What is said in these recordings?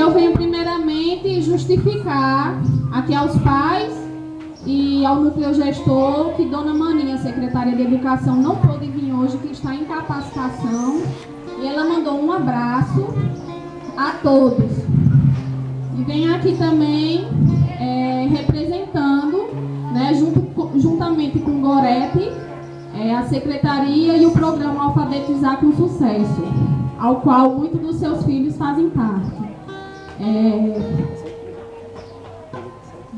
eu venho primeiramente justificar aqui aos pais e ao núcleo gestor que Dona Maninha, secretária de Educação, não pôde vir hoje, que está em capacitação, e ela mandou um abraço a todos. E venho aqui também representando, né, juntamente com Gorete, a secretaria e o programa Alfabetizar com Sucesso, ao qual muitos dos seus filhos fazem parte.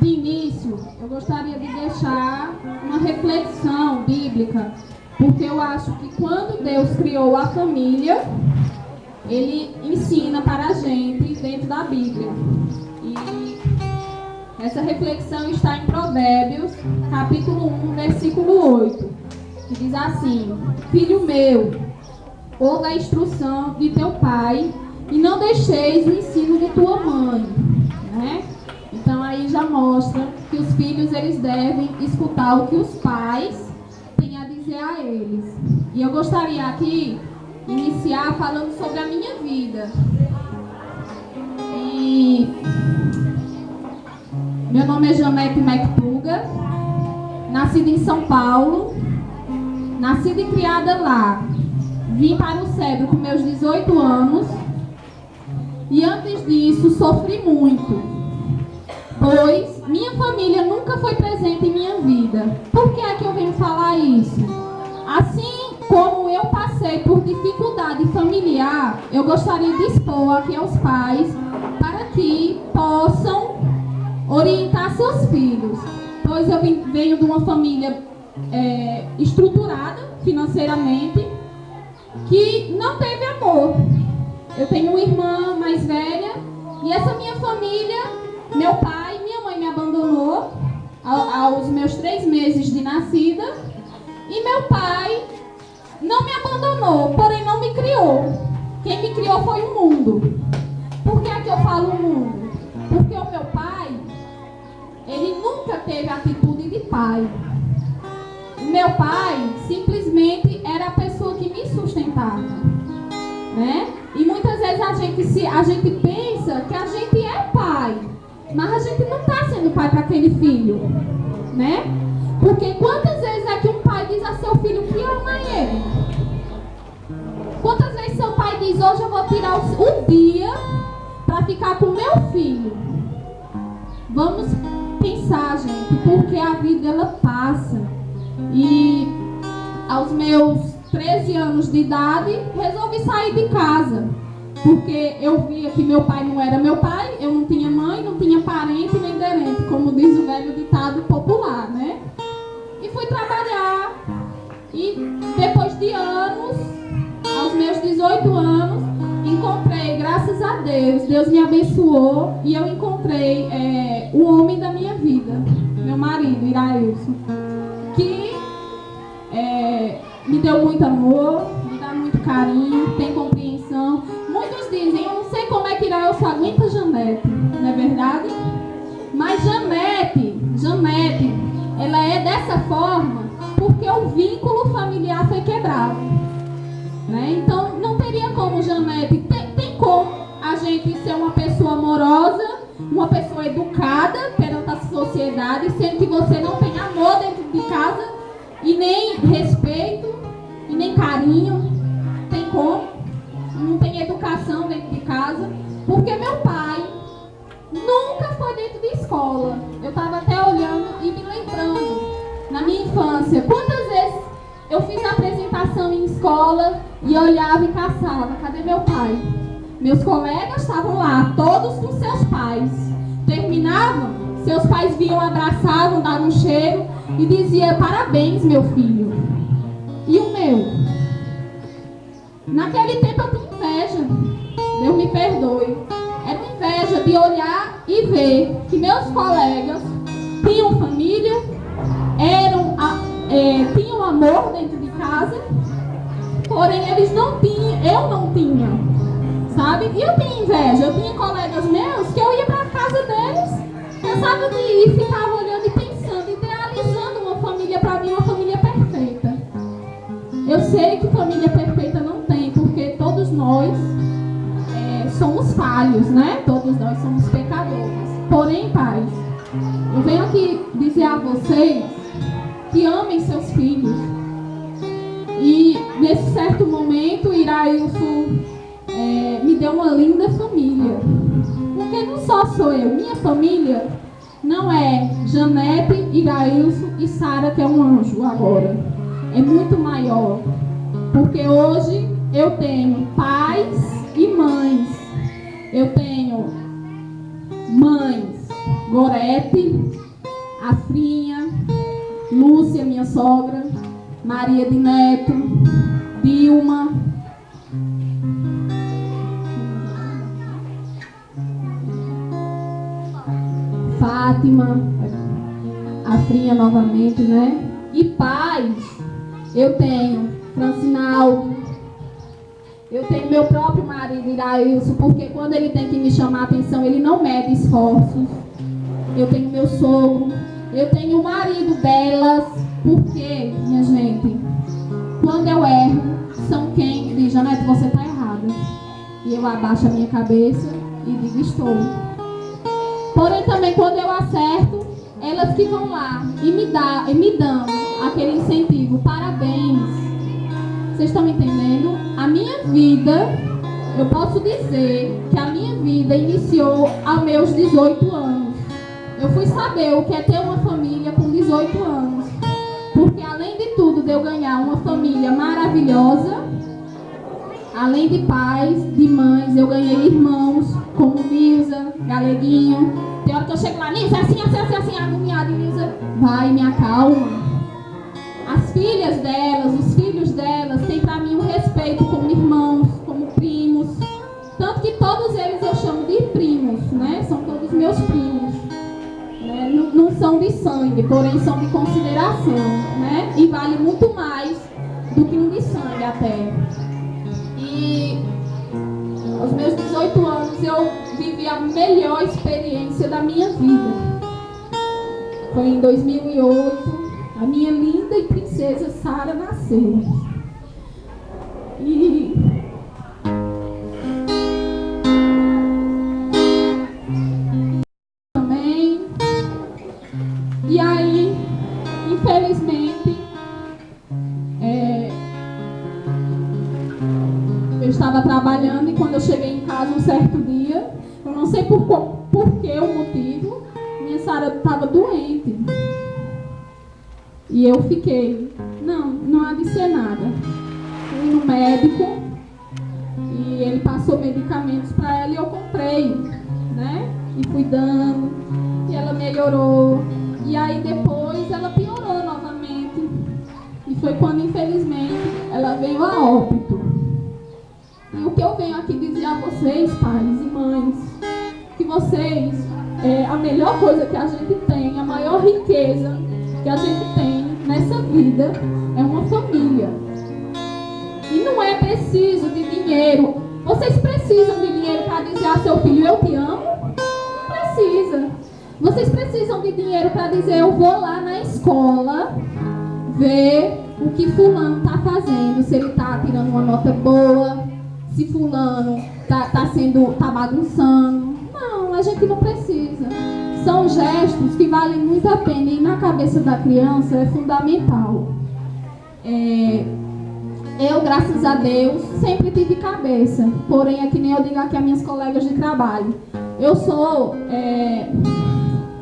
De início, eu gostaria de deixar uma reflexão bíblica, porque eu acho que quando Deus criou a família, Ele ensina para a gente dentro da Bíblia. E essa reflexão está em Provérbios, capítulo 1, versículo 8, que diz assim: Filho meu, ouve a instrução de teu pai e não deixeis o ensino de tua mãe, né? Então aí já mostra que os filhos, eles devem escutar o que os pais têm a dizer a eles. E eu gostaria aqui iniciar falando sobre a minha vida. E meu nome é Janete Mectuga, nascida em São Paulo, nascida e criada lá. Vim para o Cedro com meus 18 anos e antes disso sofri muito, pois minha família nunca foi presente em minha vida. Por que é que eu venho falar isso? Assim como eu passei por dificuldade familiar, eu gostaria de expor aqui aos pais para que possam orientar seus filhos, pois eu venho de uma família estruturada financeiramente, que não teve amor. Eu tenho uma irmã mais velha e essa minha família, meu pai e minha mãe me abandonou aos meus 3 meses de nascida, e meu pai não me abandonou, porém não me criou. Quem me criou foi o mundo. Por que é que eu falo o mundo? Porque o meu pai, ele nunca teve atitude de pai. Meu pai simplesmente era a pessoa que me sustentava, né? E muitas vezes a gente pensa que a gente é pai, mas a gente não está sendo pai para aquele filho, né? Porque quantas vezes é que um pai diz a seu filho que ama ele? Quantas vezes seu pai diz: hoje eu vou tirar o dia para ficar com meu filho? Vamos pensar, gente, porque a vida ela passa. E aos meus 13 anos de idade, resolvi sair de casa, porque eu via que meu pai não era meu pai, eu não tinha mãe, não tinha parente nem derente, como diz o velho ditado popular, né? E fui trabalhar, e depois de anos, aos meus 18 anos, encontrei, graças a Deus, Deus me abençoou, e eu encontrei o homem da minha vida, meu marido, Irailson, que me deu muito amor, me dá muito carinho, tem compreensão. Muitos dizem: eu não sei como é que Irailson aguenta Janete, não é verdade? Mas Janete, ela é dessa forma porque o vínculo familiar foi quebrado, né? Então não teria como Janete, tem como a gente ser uma pessoa amorosa, uma pessoa educada perante a sociedade, sendo que você não tem amor dentro de casa, e nem respeito, e nem carinho. Tem como? Não tem educação dentro de casa. Porque meu pai nunca foi dentro de escola. Eu estava até olhando e me lembrando, na minha infância, quantas vezes eu fiz apresentação em escola e olhava e caçava: cadê meu pai? Meus colegas estavam lá, todos com seus pais. Terminavam, seus pais vinham, abraçavam, davam um cheiro e diziam: parabéns, meu filho. E o meu? Naquele tempo eu tinha inveja. Deus me perdoe. Era inveja de olhar e ver que meus colegas tinham família, tinham amor dentro de casa, porém eles não tinham, eu não tinha, sabe? E eu tinha inveja. Eu tinha colegas meus que eu ia para a casa deles, cansado de ir, ficava olhando e pensando, idealizando uma família, para mim, uma família perfeita. Eu sei que família perfeita não tem, porque todos nós somos falhos, né? Todos nós somos pecadores. Porém, pais, eu venho aqui dizer a vocês que amem seus filhos. E nesse certo momento, Irailson me deu uma linda família. Porque não só sou eu, minha família não é Janete, Irailson e Sara, que é um anjo agora. É muito maior. Porque hoje eu tenho pais e mães. Eu tenho mães, Gorete, Afrinha, Lúcia, minha sogra, Maria de Neto, Dilma, Fátima, Afrinha novamente, né? E pais, eu tenho Francinaldo, eu tenho meu próprio marido, Irailson, porque quando ele tem que me chamar a atenção, ele não mede esforços. Eu tenho meu sogro, eu tenho o marido delas, porque, minha gente, quando eu erro, são quem diz, Janete, você está errada. E eu abaixo a minha cabeça e digo, estou. Porém, também, quando eu acerto, elas ficam lá e me dão aquele incentivo, parabéns. Vocês estão entendendo? A minha vida, eu posso dizer que a minha vida iniciou aos meus 18 anos. Eu fui saber o que é ter uma família com 18 anos. Porque além de tudo, de eu ganhar uma família maravilhosa, além de pais, de mães, eu ganhei irmãos, como Nilza, Galeguinho. Tem hora que eu chego lá, Nilza, assim, agoniada, Nilza, vai, me acalma. As filhas delas, os filhos delas, têm pra mim um respeito como irmãos, como primos. Tanto que todos eles eu chamo de primos, né? São todos meus primos. Né? Não são de sangue, porém são de consideração, né? E vale muito mais do que um de sangue até. E aos meus 18 anos eu vivi a melhor experiência da minha vida. Foi em 2008. A minha linda e princesa Sara nasceu. E também. E aí, infelizmente, eu estava trabalhando e quando eu cheguei em casa um certo dia, eu não sei por que o motivo, minha Sara estava doente. E eu fiquei, não há de ser nada. Fui no médico e ele passou medicamentos para ela e eu comprei, né? E fui dando, e ela melhorou. E aí depois ela piorou novamente. E foi quando, infelizmente, ela veio a óbito. E o que eu venho aqui dizer a vocês, pais e mães, que vocês, a melhor coisa que a gente tem, a maior riqueza que a gente tem nessa vida é uma família. E não é preciso de dinheiro. Vocês precisam de dinheiro para dizer a seu filho, eu te amo? Não precisa. Vocês precisam de dinheiro para dizer, eu vou lá na escola ver o que fulano está fazendo, se ele está tirando uma nota boa, se fulano tá bagunçando. Não, a gente não precisa. São gestos que valem muito a pena e na cabeça da criança é fundamental. Eu, graças a Deus, sempre tive cabeça. Porém, é que nem eu digo aqui a minhas colegas de trabalho. Eu sou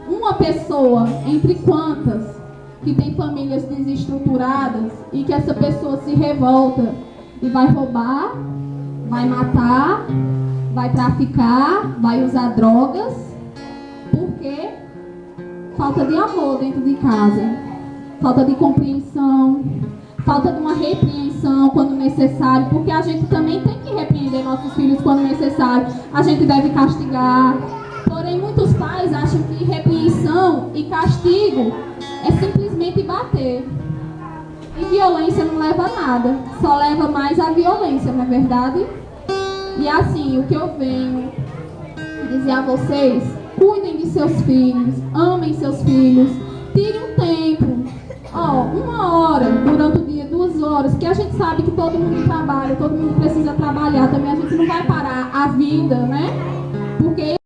uma pessoa entre quantas que tem famílias desestruturadas e que essa pessoa se revolta e vai roubar, vai matar, vai traficar, vai usar drogas. Porque falta de amor dentro de casa, falta de compreensão, falta de uma repreensão quando necessário, porque a gente também tem que repreender nossos filhos quando necessário, a gente deve castigar. Porém, muitos pais acham que repreensão e castigo é simplesmente bater. E violência não leva a nada, só leva mais a violência, não é verdade? E assim, o que eu venho dizer a vocês, cuidem de seus filhos, amem seus filhos, tirem um tempo. Ó, 1 hora durante o dia, 2 horas, que a gente sabe que todo mundo trabalha, todo mundo precisa trabalhar também, a gente não vai parar a vida, né? Porque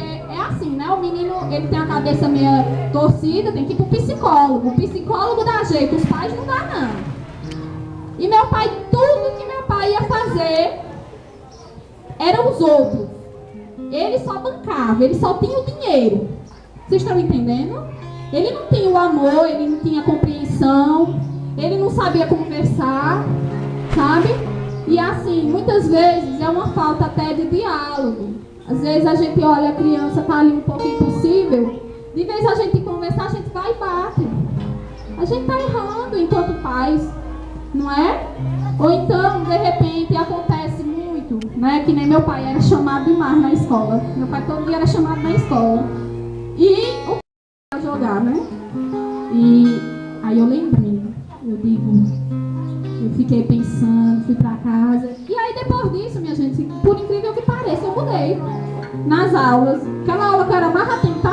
é assim, né? O menino, ele tem a cabeça meio torcida, tem que ir pro psicólogo. O psicólogo dá jeito, os pais não dá não. E meu pai, tudo que meu pai ia fazer eram os outros. Ele só bancava, ele só tinha o dinheiro. Vocês estão entendendo? Ele não tinha o amor, ele não tinha a compreensão, ele não sabia conversar, sabe? E assim, muitas vezes é uma falta até de diálogo. Às vezes a gente olha a criança, tá ali um pouco impossível, de vez a gente conversar, a gente vai e bate. A gente tá errando enquanto pais, não é? Ou então, de repente, acontece muito, né? Que nem meu pai era chamado demais na escola. Meu pai todo dia era chamado na escola. E o a jogar, né? E aí eu lembrei, eu digo, eu fiquei pensando, fui pra casa. E aí depois disso, minha gente, por incrível que pareça, eu mudei nas aulas. Aquela aula que eu era mais atenta